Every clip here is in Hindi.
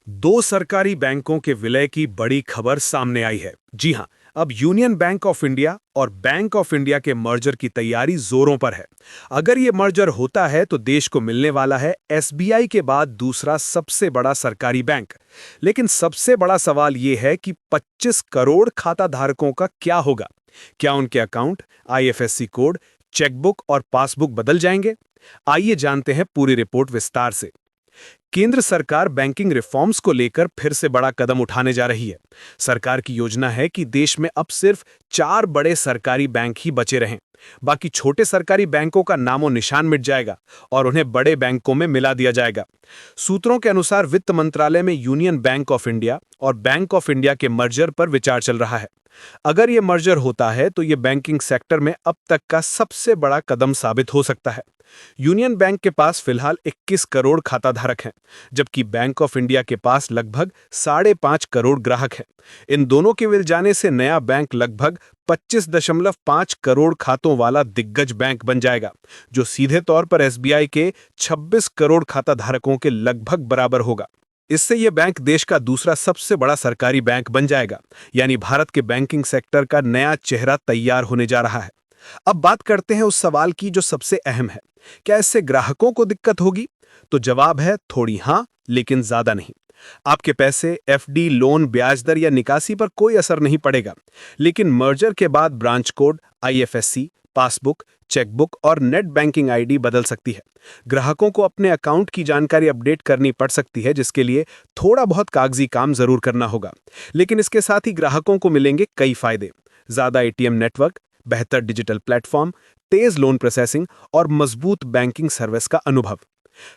दो सरकारी बैंकों के विलय की बड़ी खबर सामने आई है। जी हां, अब यूनियन बैंक ऑफ इंडिया और बैंक ऑफ इंडिया के मर्जर की तैयारी जोरों पर है। अगर ये मर्जर होता है तो देश को मिलने वाला है एसबीआई के बाद दूसरा सबसे बड़ा सरकारी बैंक। लेकिन सबसे बड़ा सवाल ये है कि 25 करोड़ खाता धारकों का क्या होगा। क्या उनके अकाउंट, आईएफएससी कोड, चेकबुक और पासबुक बदल जाएंगे? आइए जानते हैं पूरी रिपोर्ट विस्तार से। केंद्र सरकार बैंकिंग रिफॉर्म्स को लेकर फिर से बड़ा कदम उठाने जा रही है। सरकार की योजना है कि देश में अब सिर्फ 4 बड़े सरकारी बैंक ही बचे रहें। बाकी छोटे सरकारी बैंकों का नामो निशान मिट जाएगा और उन्हें बड़े बैंकों में मिला दिया जाएगा। सूत्रों के अनुसार वित्त मंत्रालय में यूनियन बैंक ऑफ इंडिया और बैंक ऑफ इंडिया के मर्जर पर विचार चल रहा है। अगर यह मर्जर होता है तो यह बैंकिंग सेक्टर में अब तक का सबसे बड़ा कदम साबित हो सकता है। यूनियन बैंक के पास फिलहाल 21 करोड़ खाता धारक हैं, जबकि बैंक ऑफ इंडिया के पास लगभग 5.5 करोड़ ग्राहक हैं। इन दोनों के मिल जाने से नया बैंक लगभग 25.5 करोड़ खातों वाला दिग्गज बैंक बन जाएगा, जो सीधे तौर पर एसबीआई के 26 करोड़ खाता धारकों के लगभग बराबर होगा। इससे यह बैंक देश का दूसरा सबसे बड़ा सरकारी बैंक बन जाएगा, यानी भारत के बैंकिंग सेक्टर का नया चेहरा तैयार होने जा रहा है। अब बात करते हैं उस सवाल की जो सबसे अहम है, क्या इससे ग्राहकों को दिक्कत होगी? तो जवाब है थोड़ी हां, लेकिन ज्यादा नहीं। आपके पैसे, एफडी, लोन, ब्याज दर या निकासी पर कोई असर नहीं पड़ेगा। लेकिन मर्जर के बाद branch code, IFSC, passbook, chequebook और नेट बैंकिंग आईडी बदल सकती है। ग्राहकों को अपने अकाउंट की जानकारी अपडेट करनी पड़ सकती है, जिसके लिए थोड़ा बहुत कागजी काम जरूर करना होगा। लेकिन इसके साथ ही ग्राहकों को मिलेंगे कई फायदे। ज्यादा एटीएम नेटवर्क, बेहतर डिजिटल प्लेटफॉर्म, तेज लोन प्रोसेसिंग और मजबूत बैंकिंग सर्विस का अनुभव।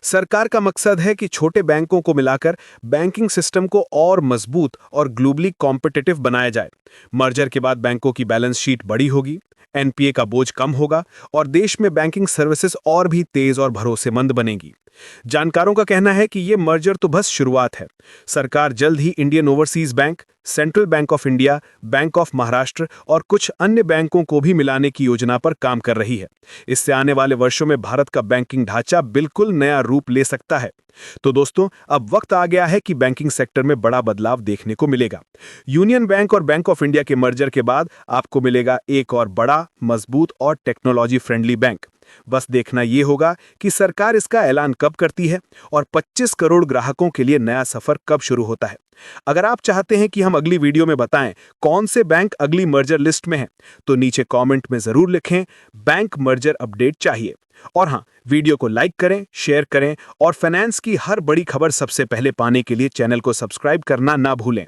सरकार का मकसद है कि छोटे बैंकों को मिलाकर बैंकिंग सिस्टम को और मजबूत और ग्लोबली कॉम्पिटिटिव बनाया जाए। मर्जर के बाद बैंकों की बैलेंस शीट बड़ी होगी, एनपीए का बोझ कम होगा और देश में बैंकिंग सर्विसेज और भी तेज और भरोसेमंद बनेगी। जानकारों का कहना है कि यह मर्जर तो बस शुरुआत है। सरकार जल्द ही Indian overseas bank, central bank of India, bank of Maharashtra और कुछ अन्य बैंकों को भी मिलाने की योजना पर काम कर रही है। इससे आने वाले वर्षों में भारत का बैंकिंग ढांचा बिल्कुल नया रूप ले सकता है। तो दोस्तों, अब वक्त आ गया है कि बैंकिंग सेक्टर में बड़ा बदलाव देखने को मिलेगा। यूनियन बैंक और बैंक ऑफ इंडिया के मर्जर के बाद आपको मिलेगा एक और बड़ा, मजबूत और टेक्नोलॉजी फ्रेंडली बैंक। बस देखना यह होगा कि सरकार इसका ऐलान कब करती है और 25 करोड़ ग्राहकों के लिए नया सफर कब शुरू होता है। अगर आप चाहते हैं कि हम अगली वीडियो में बताएं कौन से बैंक अगली मर्जर लिस्ट में हैं, तो नीचे कमेंट में जरूर लिखें बैंक मर्जर अपडेट चाहिए। और हां, वीडियो को लाइक करें, शेयर करें और फाइनेंस की हर बड़ी खबर सबसे पहले पाने के लिए चैनल को सब्सक्राइब करना ना भूलें।